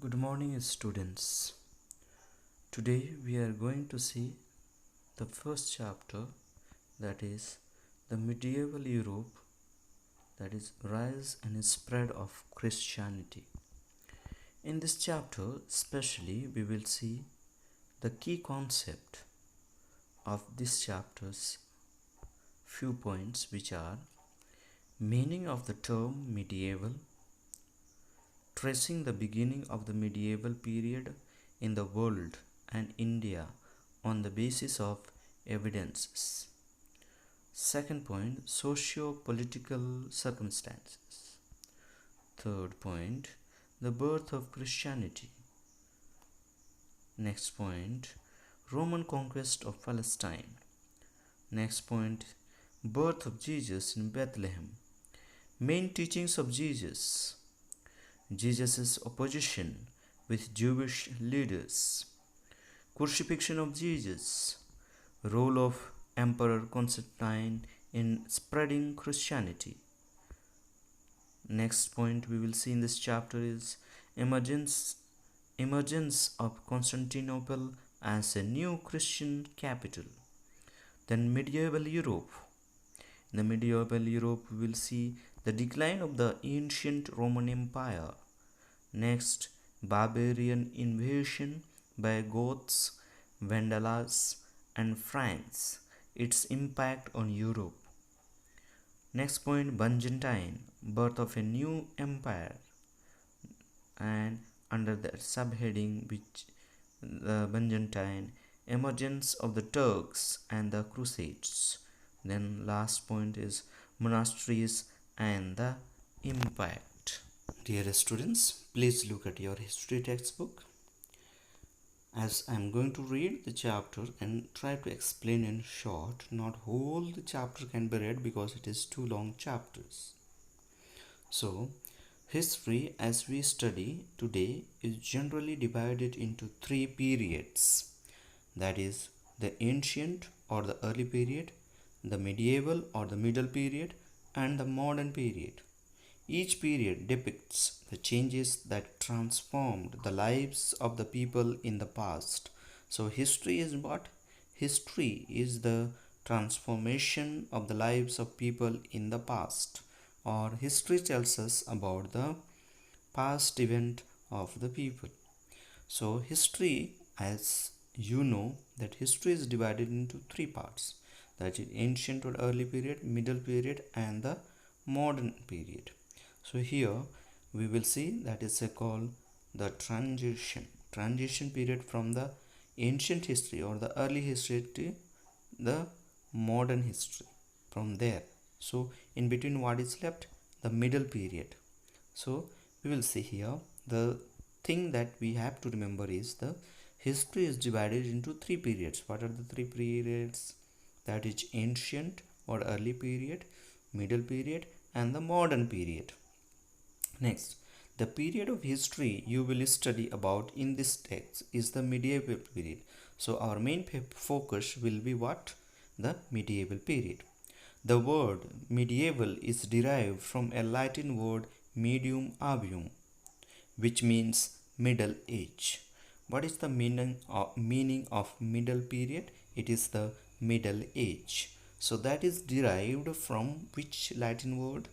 Good morning, students. Today we are going to see the first chapter, that is the medieval Europe, that is rise and spread of Christianity. In this chapter, especially, we will see the key concept of this chapter's few points, which are meaning of the term medieval, tracing the beginning of the medieval period in the world and India on the basis of evidences. Second point, socio-political circumstances. Third point, the birth of Christianity. Next point, Roman conquest of Palestine. Next point, birth of Jesus in Bethlehem. Main teachings of Jesus. Jesus' opposition with Jewish leaders. Crucifixion of Jesus. Role of Emperor Constantine in spreading Christianity. Next point we will see in this chapter is emergence of Constantinople as a new Christian capital. Then medieval Europe. In the medieval Europe we will see the decline of the ancient Roman Empire. Next, barbarian invasion by Goths, Vandals and Franks, its impact on Europe. Next point, Byzantine, birth of a new empire, and under that subheading, which the Byzantine, emergence of the Turks and the Crusades. Then last point is monasteries and the impact. Dear students, please look at your history textbook, as I am going to read the chapter and try to explain in short. Not whole the chapter can be read because it is two long chapters. So, history as we study today is generally divided into three periods, that is the ancient or the early period, the medieval or the middle period, and the modern period. Each period depicts the changes that transformed the lives of the people in the past. So history is what? History is the transformation of the lives of people in the past, or history tells us about the past event of the people. So history, as you know, that history is divided into three parts, that is ancient or early period, middle period and the modern period. So here we will see that is called the transition period from the ancient history or the early history to the modern history from there. So in between what is left? The middle period. So we will see here the thing that we have to remember is the history is divided into three periods. What are the three periods? That is ancient or early period, middle period and the modern period. Next, the period of history you will study about in this text is the medieval period. So our main focus will be what? The medieval period. The word medieval is derived from a Latin word medium avium, which means middle age. What is the meaning of middle period? It is the middle age. So that is derived from which Latin word?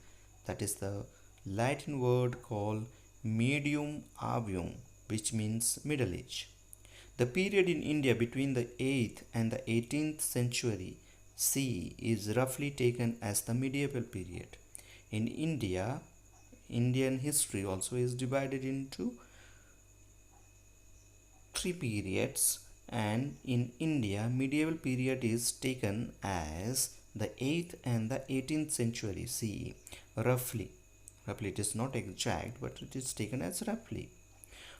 That is the Latin word called medium avium, which means middle age. The period in India between the 8th and the 18th century CE is roughly taken as the medieval period. In India, Indian history also is divided into three periods, and in India medieval period is taken as the 8th and the 18th century CE. Roughly it is not exact, but it is taken as roughly.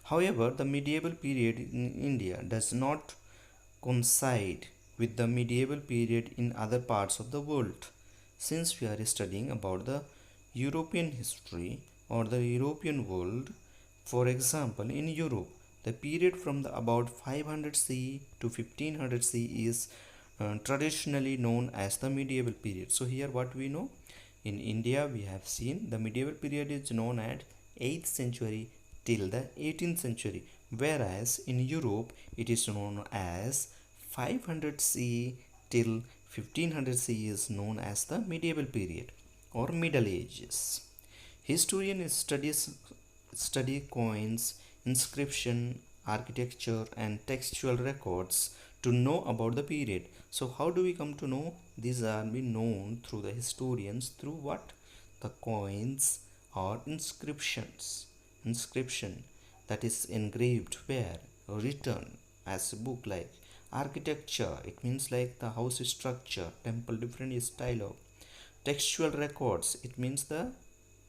However, the medieval period in India does not coincide with the medieval period in other parts of the world. Since we are studying about the European history or the European world, for example, in Europe, the period from the about 500 CE to 1500 CE is traditionally known as the medieval period. So here what we know? In India we have seen the medieval period is known as 8th century till the 18th century, whereas in Europe it is known as 500 CE till 1500 CE is known as the medieval period or Middle Ages. Historians study coins, inscription, architecture, and textual records to know about the period. So, how do we come to know? These are being known through the historians through what? The coins or inscriptions. Inscription that is engraved where? Written as a book, like architecture, it means like the house structure, temple, different style of textual records, it means the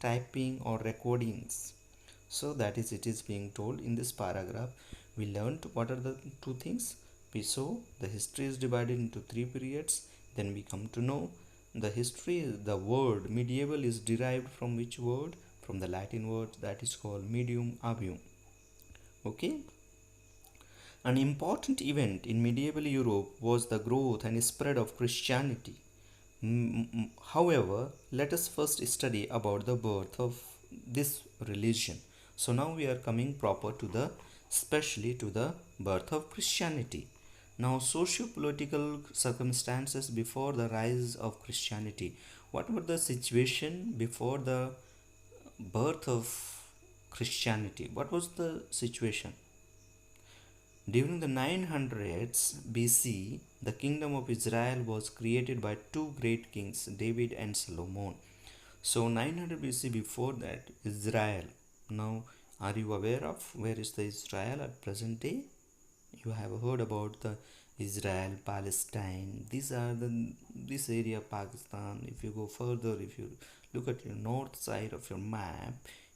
typing or recordings. So that is, it is being told in this paragraph. We learned what are the two things. We saw the history is divided into three periods. Then we come to know the history, the word medieval is derived from which word? From the Latin word that is called medium avium. Okay. An important event in medieval Europe was the growth and spread of Christianity. However, let us first study about the birth of this religion. So now we are coming proper to the, especially to the birth of Christianity. Now, socio-political circumstances before the rise of Christianity. What were the situation before the birth of Christianity? What was the situation? During the 900s BC, the kingdom of Israel was created by two great kings, David and Solomon. So 900 BC, before that, Israel. Now, are you aware of where is the Israel at present day? You have heard about the Israel, Palestine. These are this area, Pakistan. If you go further, if you look at your north side of your map,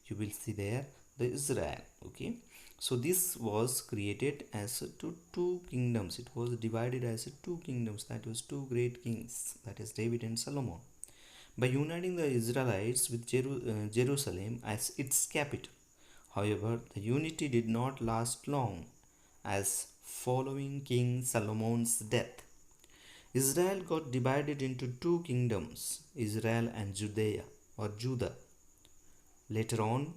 you will see there the Israel. Okay. So this was created as two kingdoms. It was divided as two kingdoms. That was two great kings. That is David and Solomon. By uniting the Israelites with Jerusalem as its capital. However, the unity did not last long, as following King Solomon's death, Israel got divided into two kingdoms, Israel and Judea or Judah. Later on,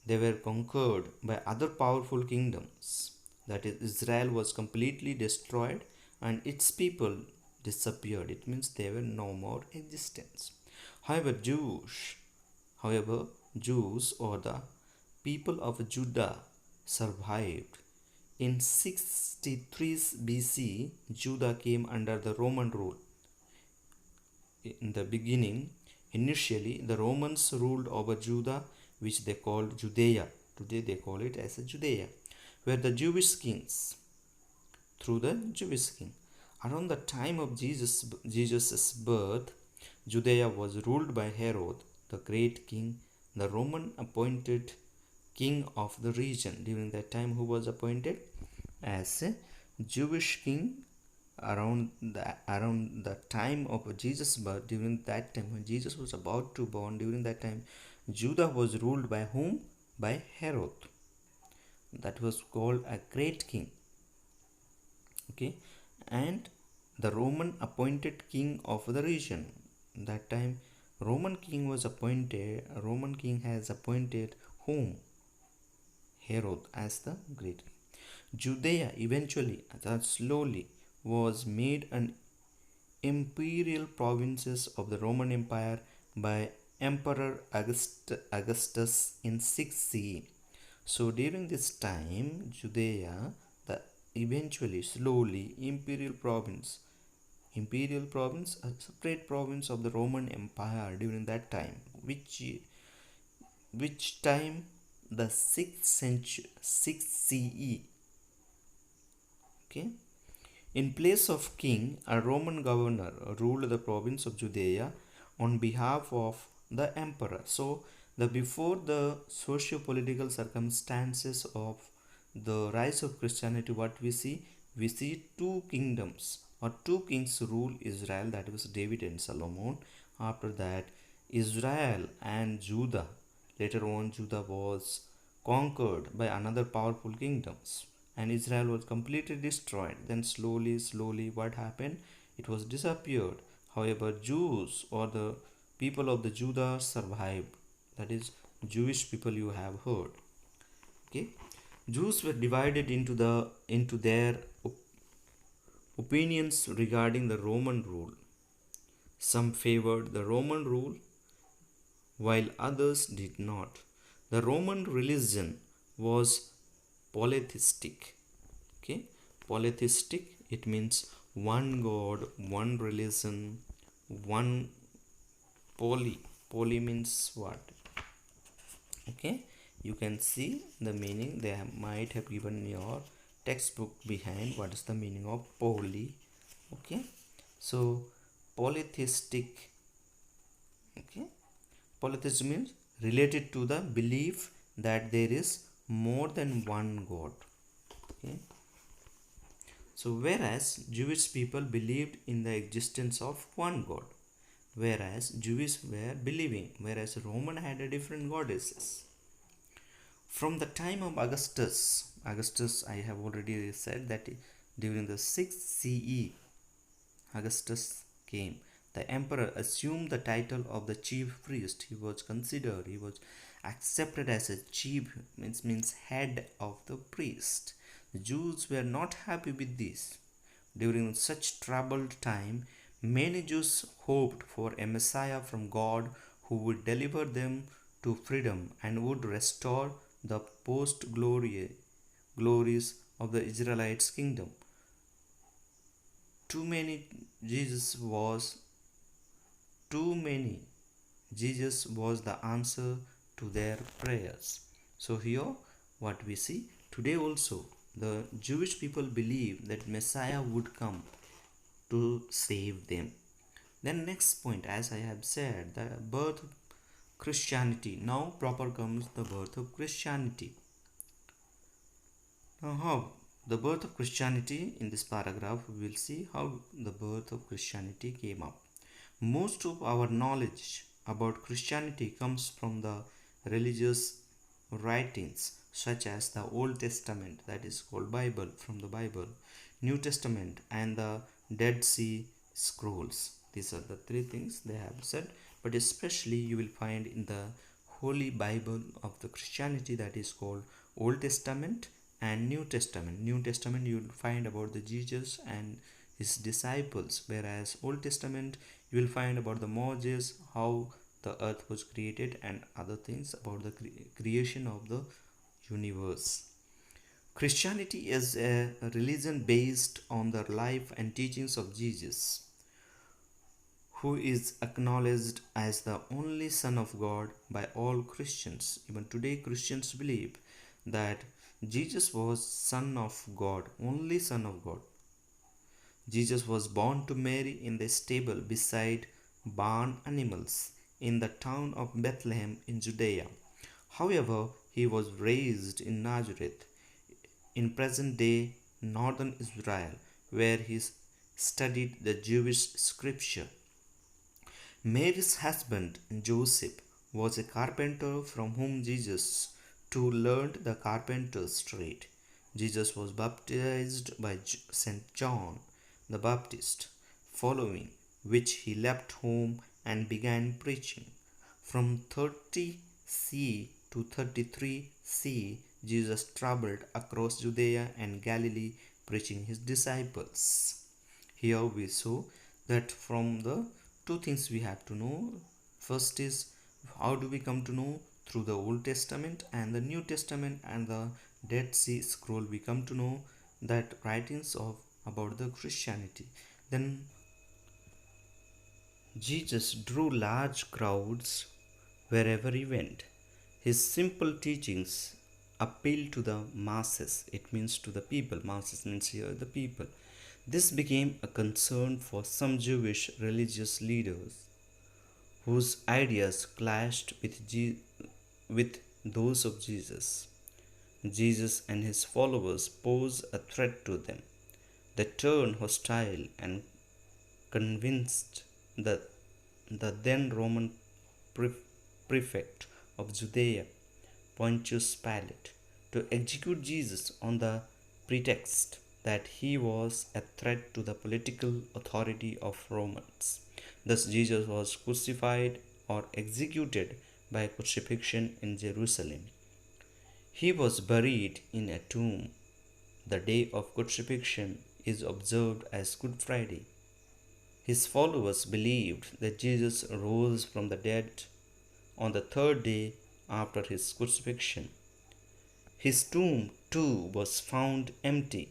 they were conquered by other powerful kingdoms. That is, Israel was completely destroyed and its people disappeared. It means they were no more existence. However, Jews or the people of Judah survived. In 63 BC, Judah came under the Roman rule. In the beginning, initially, the Romans ruled over Judah, which they called Judea. Today they call it as Judea, where the Jewish kings, through the Jewish king. Around the time of Jesus' birth, Judea was ruled by Herod, the great king, the Roman appointed king of the region. During that time, who was appointed as a Jewish king around the time of Jesus' birth. During that time, when Jesus was about to born, during that time, Judah was ruled by whom? By Herod. That was called a great king. Okay, and the Roman appointed king of the region. That time, Roman king was appointed. Roman king has appointed whom? Herod as the great. Judea eventually, slowly, was made an imperial provinces of the Roman Empire by Emperor Augustus in 6 CE. So during this time, Judea, the eventually slowly imperial province, a separate province of the Roman Empire during that time, which time? The 6th century, 6 CE. Okay. In place of king, a Roman governor ruled the province of Judea on behalf of the emperor. So, before the socio-political circumstances of the rise of Christianity, what we see? We see two kingdoms or two kings rule Israel, that was David and Solomon. After that, Israel and Judah. Later on, Judah was conquered by another powerful kingdoms and Israel was completely destroyed. Then slowly what happened? It was disappeared. However, Jews or the people of the Judah survived. That is, Jewish people you have heard. Okay, Jews were divided into their opinions regarding the Roman rule. Some favored the Roman rule while others did not. The Roman religion was polytheistic. Okay, polytheistic, it means one God, one religion, one poly. Poly means what? Okay, you can see the meaning. They might have given your textbook behind what is the meaning of poly. Okay, so polytheistic. Okay, polytheism means related to the belief that there is more than one God. Okay, so whereas Jewish people believed in the existence of one God, whereas Jewish were believing, whereas Roman had a different goddesses. From the time of Augustus, I have already said that during the 6th CE, Augustus came. The emperor assumed the title of the chief priest. He was accepted as a chief, means head of the priest. The Jews were not happy with this. During such troubled time, many Jews hoped for a Messiah from God who would deliver them to freedom and would restore the post glories of the Israelites' kingdom. Too many Jesus was too many. Jesus was the answer to their prayers. So here what we see today also, the Jewish people believe that Messiah would come to save them. Then next point, as I have said, the birth of Christianity. Now proper comes the birth of Christianity. Now how the birth of Christianity, in this paragraph we will see how the birth of Christianity came up. Most of our knowledge about Christianity comes from the religious writings such as the Old Testament, that is called Bible, from the Bible, New Testament, and the Dead Sea Scrolls. These are the three things they have said, but especially you will find in the Holy Bible of the Christianity, that is called Old Testament and New Testament. New Testament you will find about the Jesus and his disciples, whereas Old Testament you will find about the Moses, how the earth was created, and other things about the creation of the universe. Christianity is a religion based on the life and teachings of Jesus, who is acknowledged as the only Son of God by all Christians. Even today, Christians believe that Jesus was Son of God, only Son of God. Jesus was born to Mary in the stable beside barn animals in the town of Bethlehem in Judea. However, he was raised in Nazareth in present day northern Israel, where he studied the Jewish scripture. Mary's husband Joseph was a carpenter from whom Jesus too learned the carpenter's trade. Jesus was baptized by St. John the Baptist, following which he left home and began preaching. From 30 C to 33 C, Jesus traveled across Judea and Galilee preaching his disciples. Here we saw that from the two things we have to know. First is, how do we come to know? Through the Old Testament and the New Testament and the Dead Sea Scroll, we come to know that writings of about the Christianity. Then Jesus drew large crowds wherever he went. His simple teachings appealed to the masses. It means to the people. Masses means here the people. This became a concern for some Jewish religious leaders whose ideas clashed with those of Jesus. Jesus and his followers pose a threat to them. They turned hostile and convinced the then Roman prefect of Judea, Pontius Pilate, to execute Jesus on the pretext that he was a threat to the political authority of Romans. Thus, Jesus was crucified or executed by crucifixion in Jerusalem. He was buried in a tomb. The day of crucifixion is observed as Good Friday. His followers believed that Jesus rose from the dead on the third day after his crucifixion. His tomb, too, was found empty.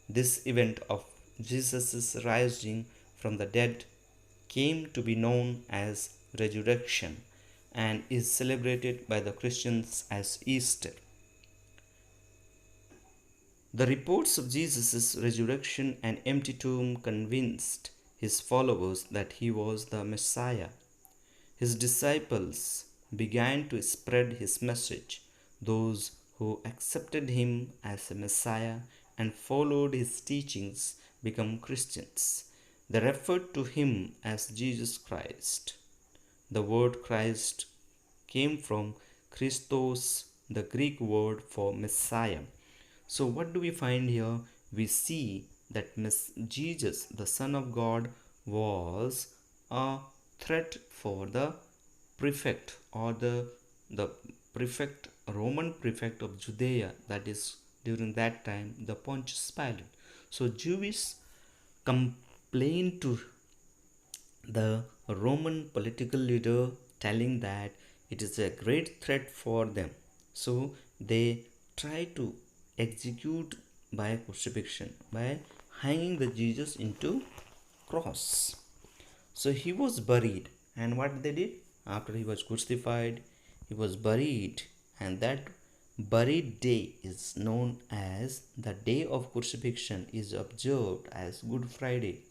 This event of Jesus' rising from the dead came to be known as resurrection and is celebrated by the Christians as Easter. The reports of Jesus' resurrection and empty tomb convinced his followers that he was the Messiah. His disciples began to spread his message. Those who accepted him as a Messiah and followed his teachings became Christians. They referred to him as Jesus Christ. The word Christ came from Christos, the Greek word for Messiah. So, what do we find here? We see that Jesus, the Son of God, was a threat for the prefect or the prefect, Roman prefect of Judea, that is during that time the Pontius Pilate. So, Jewish complained to the Roman political leader, telling that it is a great threat for them. So they try to execute by crucifixion, by hanging the Jesus into cross. So he was buried, and what they did after he was crucified, he was buried, and that buried day is known as the day of crucifixion, is observed as Good Friday.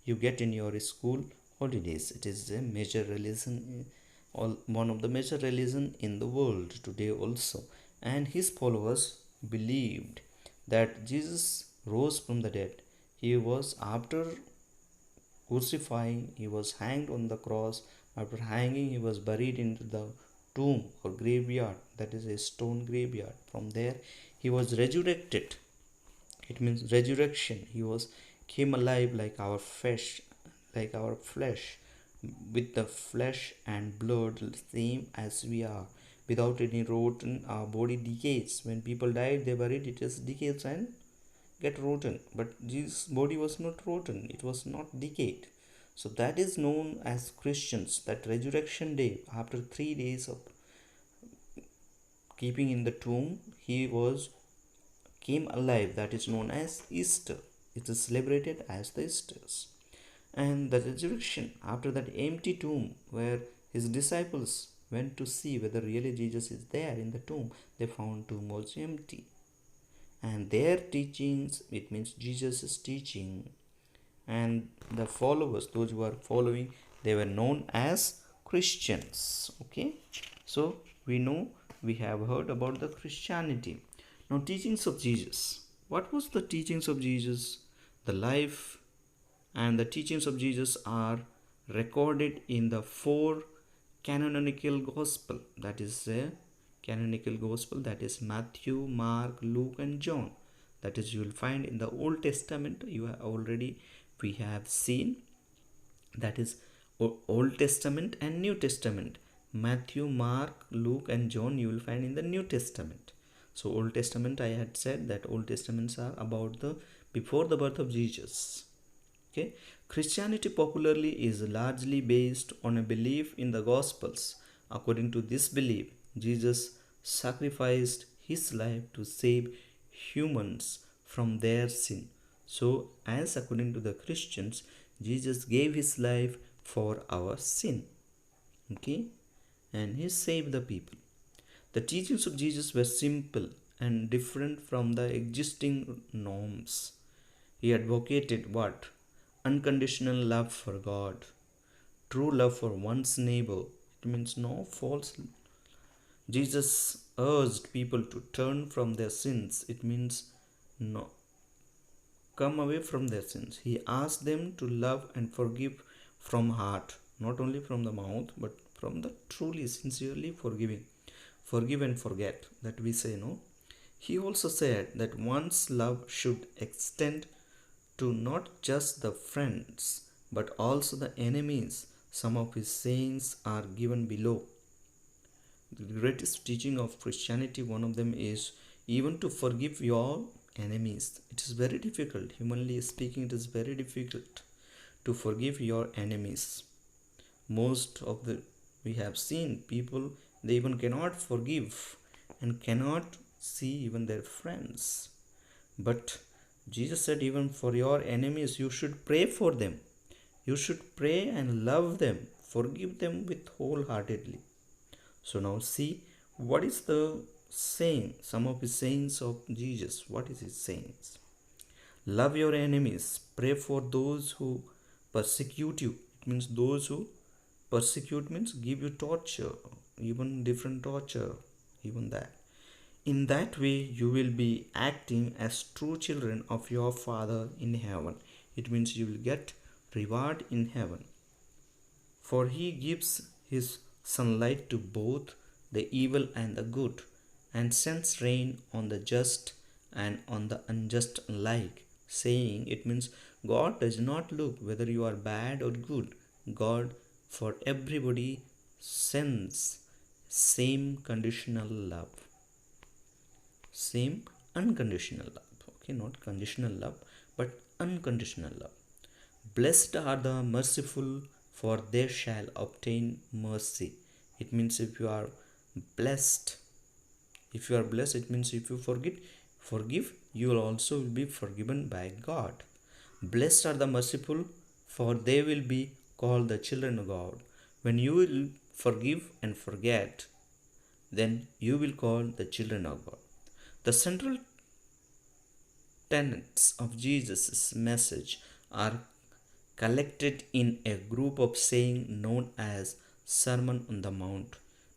You get in your school holidays. It is a major religion, one of the major religion in the world today also. And his followers believed that Jesus rose from the dead. He was after crucifying, he was hanged on the cross. After hanging, he was buried into the tomb or graveyard, that is a stone graveyard. From there, he was resurrected. It means resurrection. He was came alive like our flesh, with the flesh and blood same as we are, without any rotten. Our body decays. When people died, they buried it as decays and get rotten. But Jesus' body was not rotten, it was not decayed. So that is known as Christians, that resurrection day, after 3 days of keeping in the tomb, he was came alive. That is known as Easter. It is celebrated as the Easters. And the resurrection after that empty tomb, where his disciples went to see whether really Jesus is there in the tomb, they found tomb was empty. And their teachings, it means Jesus' teaching, and the followers, those who are following, they were known as Christians. Okay, so we know, we have heard about the Christianity. Now, teachings of Jesus. What was the teachings of Jesus? The life and the teachings of Jesus are recorded in the four canonical gospel, that is a canonical gospel, that is Matthew, Mark, Luke and John. That is, you will find in the Old Testament. You have already, we have seen, that is Old Testament and New Testament. Matthew, Mark, Luke and John you will find in the New Testament. So Old Testament, I had said that Old Testaments are about the before the birth of Jesus. Okay, Christianity popularly is largely based on a belief in the Gospels. According to this belief, Jesus sacrificed his life to save humans from their sin. So, as according to the Christians, Jesus gave his life for our sin. Okay, and he saved the people. The teachings of Jesus were simple and different from the existing norms. He advocated what? Unconditional love for God, true love for one's neighbor. It means no false. Jesus urged people to turn from their sins. It means no, come away from their sins. He asked them to love and forgive from heart, not only from the mouth, but from the truly, sincerely forgiving. Forgive and forget, that we say, no. He also said that one's love should extend to not just the friends, but also the enemies. Some of his sayings are given below. The greatest teaching of Christianity, one of them is even to forgive your enemies. It is very difficult. Humanly speaking, it is very difficult to forgive your enemies. Most of the we have seen people, they even cannot forgive and cannot see even their friends. But Jesus said, even for your enemies, you should pray for them. You should pray and love them, forgive them with wholeheartedly. So now see what is the saying, some of his sayings of Jesus. What is his sayings? Love your enemies, pray for those who persecute you. It means those who persecute means give you torture, even different torture, even that. In that way, you will be acting as true children of your Father in heaven. It means you will get reward in heaven. For he gives his sunlight to both the evil and the good, and sends rain on the just and on the unjust alike. Saying, it means God does not look whether you are bad or good. God for everybody sends same conditional love. Same unconditional love. Okay, not conditional love, but unconditional love. Blessed are the merciful, for they shall obtain mercy. It means blessed, if you are blessed, it means if you forgive, you will also be forgiven by God. Blessed are the merciful, for they will be called the children of God. When you will forgive and forget, then you will call the children of God. The central tenets of Jesus' message are collected in a group of saying known as Sermon on the Mount.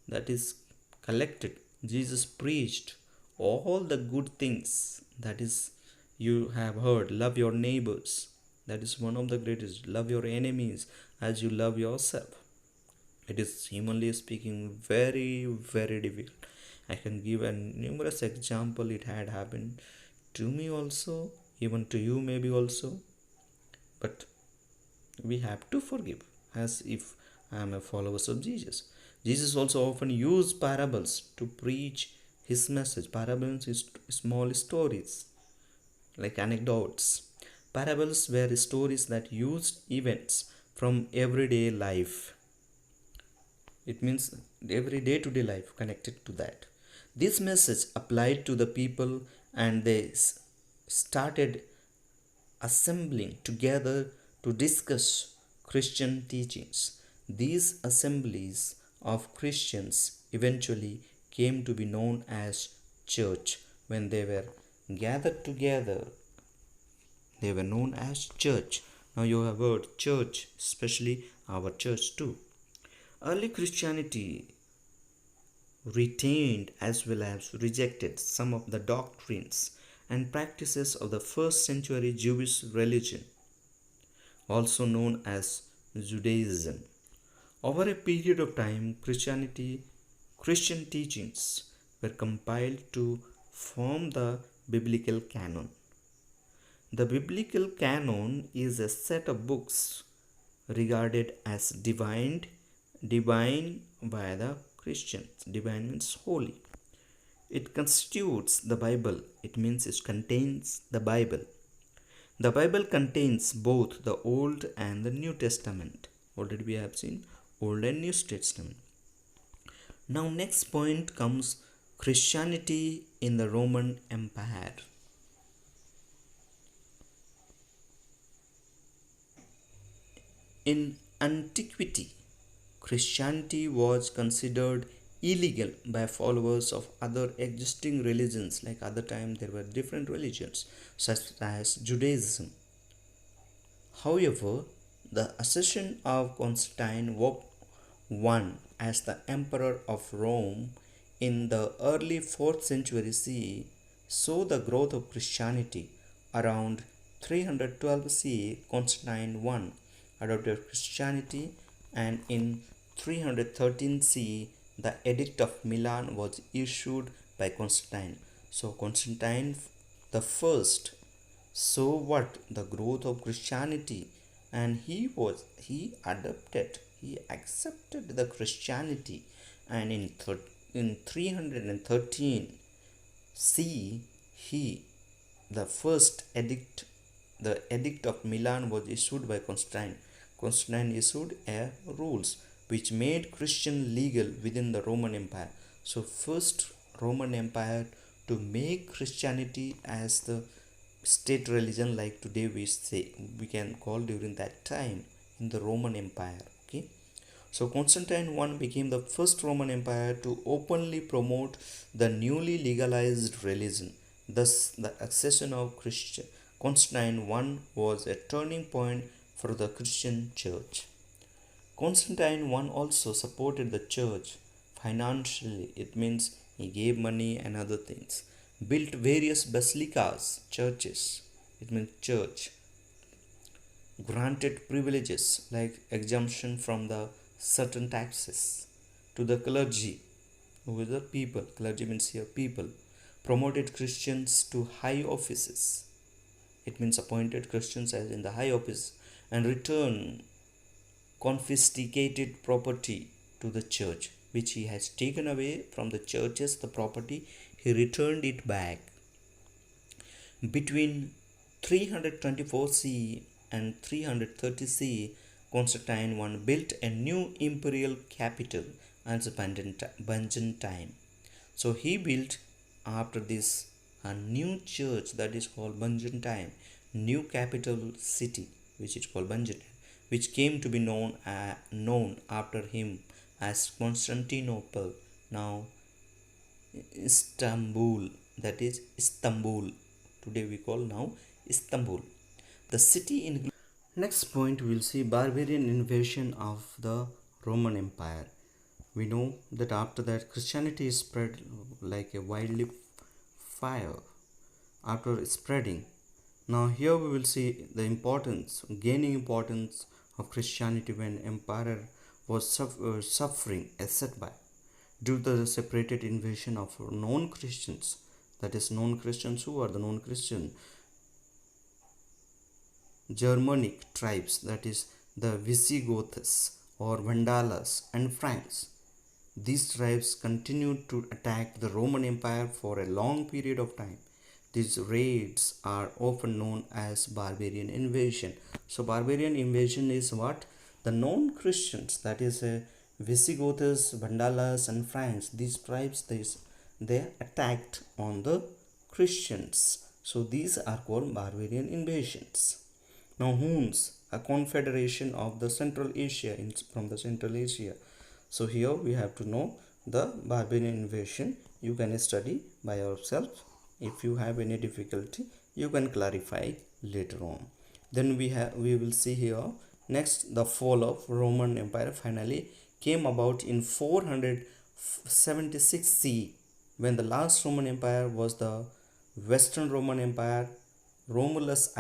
That is collected. Jesus preached all the good things, that is, you have heard. Love your neighbors. That is one of the greatest. Love your enemies as you love yourself. It is humanly speaking very, very difficult. I can give a numerous example. It had happened to me also, even to you maybe also. But we have to forgive as if I am a follower of Jesus. Jesus also often used parables to preach his message. Parables is small stories like anecdotes. Parables were stories that used events from everyday life. It means every day to day life connected to that. This message applied to the people, and they started assembling together to discuss Christian teachings. These assemblies of Christians eventually came to be known as church. When they were gathered together, they were known as church. Now you have heard church, especially our church too. Early Christianity retained as well as rejected some of the doctrines and practices of the first century Jewish religion, also known as Judaism. Over a period of time, Christian teachings were compiled to form the biblical canon. The biblical canon is a set of books regarded as divine by the Christians. Divine means holy. It constitutes the Bible. It means it contains the Bible. The Bible contains both the Old and the New Testament. Already we have seen Old and New Testament. Now next point comes Christianity in the Roman Empire. In antiquity, Christianity was considered illegal by followers of other existing religions. Like other time there were different religions such as Judaism. However, the accession of Constantine I as the Emperor of Rome in the early 4th century CE saw the growth of Christianity. Around 312 CE, Constantine I adopted Christianity, and in 313 CE, the Edict of Milan was issued by Constantine. So Constantine the first saw what the growth of Christianity, and he accepted the Christianity, and in in 313 C, he the first edict, the Edict of Milan, was issued by Constantine. Constantine issued a rules which made Christian legal within the Roman Empire. So first Roman Empire to make Christianity as the state religion, like today we say, we can call during that time in the Roman Empire. Okay, so Constantine I became the first Roman Empire to openly promote the newly legalized religion. Thus, the accession of Christian Constantine I was a turning point for the Christian Church. Constantine I also supported the church financially. It means he gave money and other things. Built various basilicas, churches. It means church, granted privileges like exemption from the certain taxes to the clergy, who is the people, clergy means here people, promoted Christians to high offices, it means appointed Christians as in the high office, and returned confiscated property to the church, which he has taken away from the churches, the property, he returned it back. Between 324 CE and 330 CE, Constantine I built a new imperial capital as Byzantine. So he built after this a new church that is called Byzantine, new capital city which is called Byzantine, which came to be known after him as Constantinople, now Istanbul, that is Istanbul. Today we call now Istanbul. The city in next point we'll see barbarian invasion of the Roman Empire. We know that after that Christianity is spread like a wildly fire after spreading. Now here we will see the importance, gaining importance of Christianity when empire was suffering a setback due to the separated invasion of non-Christians. That is, non-Christians. Who are the non-Christian? Germanic tribes, that is the Visigoths or Vandalas and Franks. These tribes continued to attack the Roman Empire for a long period of time. These raids are often known as barbarian invasion. So barbarian invasion is what? The non-Christians, that is Visigoths, Vandalas and Franks, these tribes, they attacked on the Christians. So these are called barbarian invasions. Now Huns, a confederation of the Central Asia, from the Central Asia. So here we have to know the barbarian invasion. You can study by yourself. If you have any difficulty, you can clarify later on. Then we will see here next the fall of Roman Empire finally came about in 476 CE, when the last Roman Empire was the Western Roman Empire. Romulus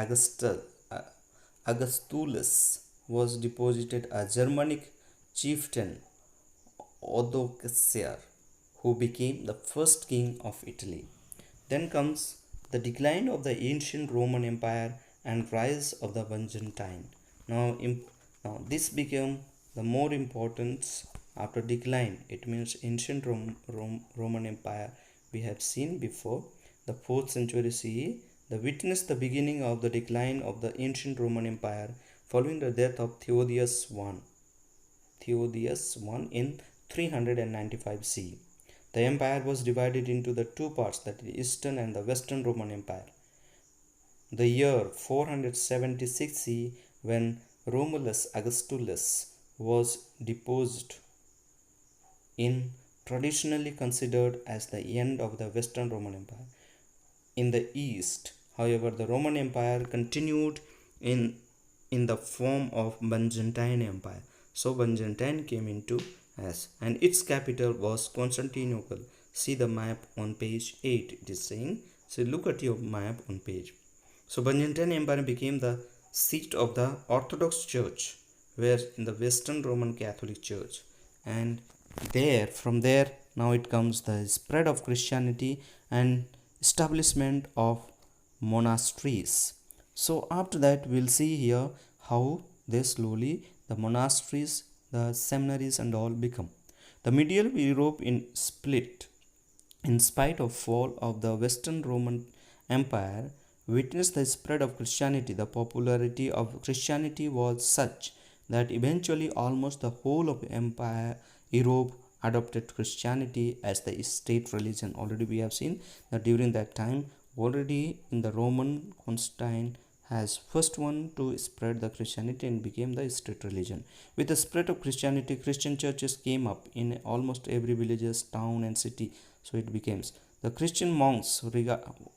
Augustulus was deposited a Germanic chieftain, Odoacer, who became the first king of Italy. Then comes the decline of the ancient Roman Empire and rise of the Byzantine. Now this became the more importance after decline. It means ancient Roman Empire we have seen before the 4th century CE. The witnessed the beginning of the decline of the ancient Roman Empire following the death of Theodosius I in 395 CE. The empire was divided into the two parts, that is Eastern and the Western Roman Empire. The year 476 CE, when Romulus Augustulus was deposed, in traditionally considered as the end of the Western Roman Empire. In the East, however, the Roman Empire continued in the form of Byzantine Empire. So Byzantine came into as, and its capital was Constantinople. See the map on page 8. It is saying, so look at your map on page. So Byzantine Empire became the seat of the Orthodox Church, where in the Western Roman Catholic Church, and from there now it comes the spread of Christianity and establishment of monasteries. So after that we'll see here how they slowly the monasteries, the seminaries and all become. The medieval Europe in split. In spite of fall of the Western Roman Empire, witnessed the spread of Christianity. The popularity of Christianity was such that eventually almost the whole of Empire Europe adopted Christianity as the state religion. Already we have seen that during that time, already in the Roman Constantine has first one to spread the Christianity and became the state religion. With the spread of Christianity, Christian churches came up in almost every villages, town and city. So it becomes the Christian monks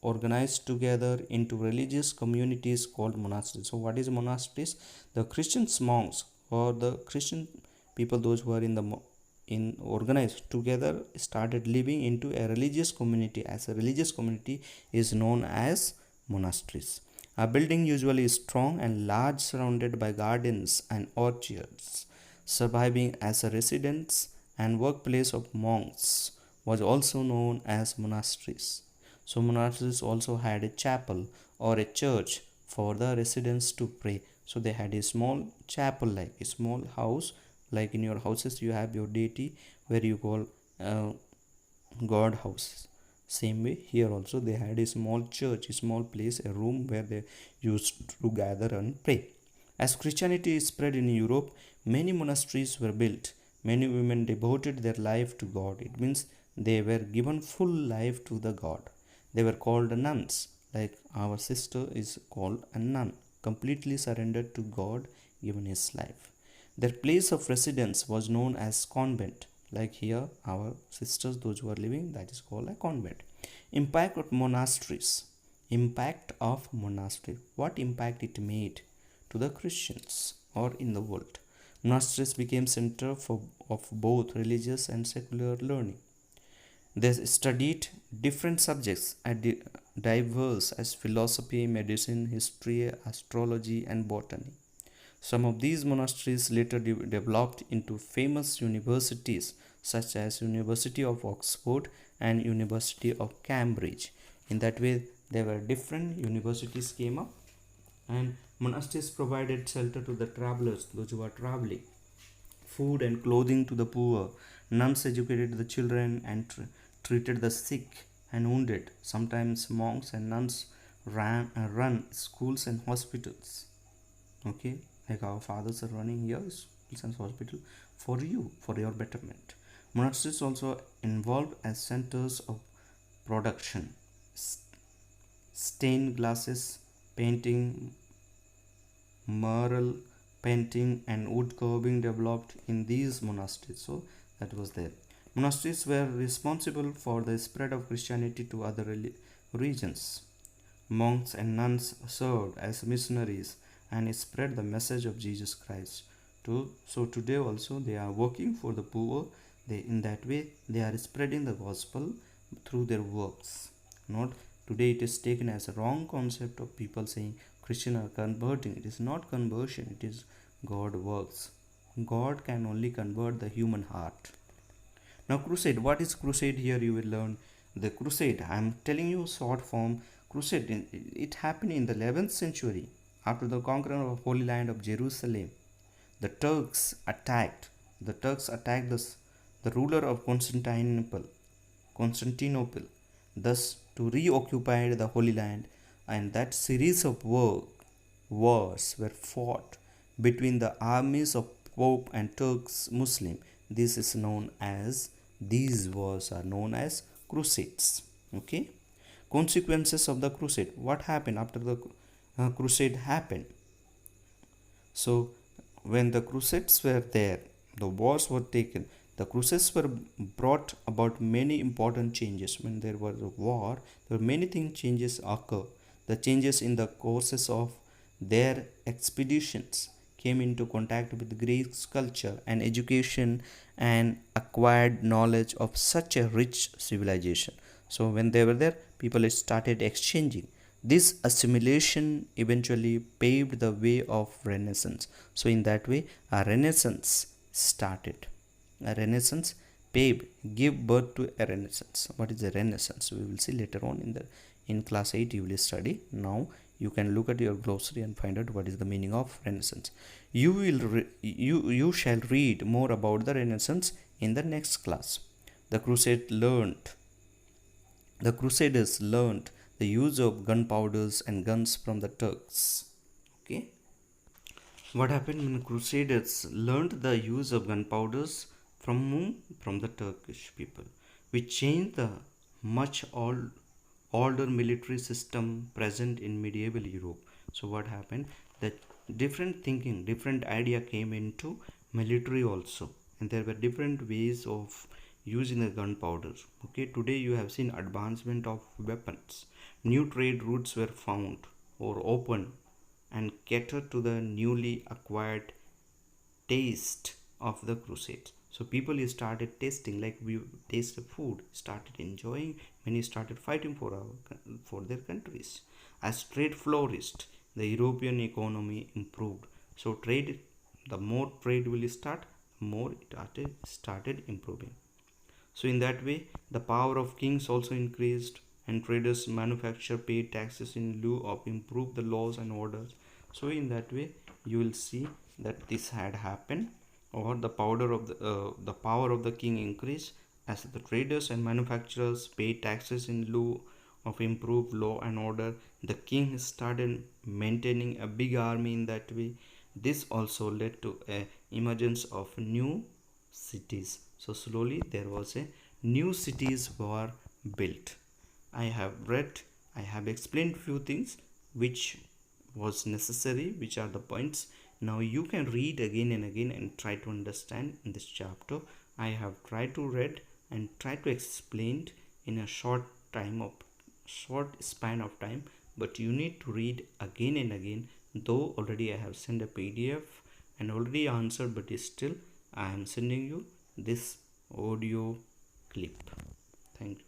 organized together into religious communities called monasteries. So what is monasteries? The Christian monks or the Christian people, those who are in organized together, started living into a religious community. As a religious community is known as monasteries. A building usually is strong and large, surrounded by gardens and orchards, surviving as a residence and workplace of monks, was also known as monasteries. So monasteries also had a chapel or a church for the residents to pray. So they had a small chapel, like a small house, like in your houses you have your deity where you call God houses. Same way here also they had a small church, a small place, a room where they used to gather and pray. As Christianity spread in Europe, many monasteries were built. Many women devoted their life to God. It means they were given full life to the God. They were called nuns, like our sister is called a nun, completely surrendered to God, given his life. Their place of residence was known as convent, like here our sisters, those who are living, that is called a convent. Impact of monasteries. Impact of monastery. What impact it made to the Christians or in the world? Monasteries became center of both religious and secular learning. They studied different subjects diverse as philosophy, medicine, history, astrology, and botany. Some of these monasteries later developed into famous universities such as University of Oxford and University of Cambridge. In that way, there were different universities came up, and monasteries provided shelter to the travelers, those who are traveling, food and clothing to the poor. Nuns educated the children and treated the sick and wounded. Sometimes monks and nuns run schools and hospitals. Okay, like our fathers are running here schools and hospital for you, for your betterment. Monasteries also involved as centers of production. Stained glasses, painting, mural painting and wood carving developed in these monasteries. So that was there. Monasteries were responsible for the spread of Christianity to other regions. Monks and nuns served as missionaries and spread the message of Jesus Christ. So today also they are working for the poor. In that way they are spreading the gospel through their works. Not today it is taken as a wrong concept of people saying Christian are converting. It is not conversion, it is God works. God can only convert the human heart. Now crusade, what is crusade? Here you will learn the crusade. I am telling you short form. Crusade, it happened in the 11th century after the conqueror of Holy Land of Jerusalem. The Turks attacked the ruler of Constantinople, thus to reoccupy the Holy Land, and that series of wars were fought between the armies of Pope and Turks Muslim. These wars are known as crusades. Okay. Consequences of the crusade. What happened after the crusade happened? So when the crusades were there, the wars were taken, the crusades were brought about many important changes. When there was a war, there were many changes occur. The changes in the courses of their expeditions came into contact with Greek culture and education and acquired knowledge of such a rich civilization. So when they were there, people started exchanging. This assimilation eventually paved the way of Renaissance. So in that way, a Renaissance started. A Renaissance give birth to a Renaissance. What is a Renaissance? We will see later on in class 8 you will study. Now you can look at your glossary and find out what is the meaning of Renaissance. You shall read more about the Renaissance in the next class. The crusade learned the Crusaders learned the use of gunpowders and guns from the Turks. Okay, what happened when Crusaders learned the use of gunpowders from whom? From the Turkish people, which changed the much older military system present in medieval Europe. So what happened? That different thinking, different idea came into military also, and there were different ways of using the gunpowder. Okay, today you have seen advancement of weapons. New trade routes were found or opened and catered to the newly acquired taste of the crusades. So people started tasting, like we taste the food, started enjoying. Many started fighting for their countries. As trade flourished, the European economy improved. So trade, the more trade will start, the more it started improving. So in that way, the power of kings also increased, and traders manufacture paid taxes in lieu of improve the laws and orders. So in that way, you will see that this had happened, or the power of the king increased as the traders and manufacturers paid taxes in lieu of improved law and order. The king started maintaining a big army in that way. This also led to a emergence of new cities. So slowly there was a new cities were built. I have read, I have explained few things which was necessary, which are the points. Now you can read again and again and try to understand in this chapter. I have tried to read and try to explain in a short span of time, but you need to read again and again. Though already I have sent a PDF and already answered, but still I am sending you this audio clip. Thank you.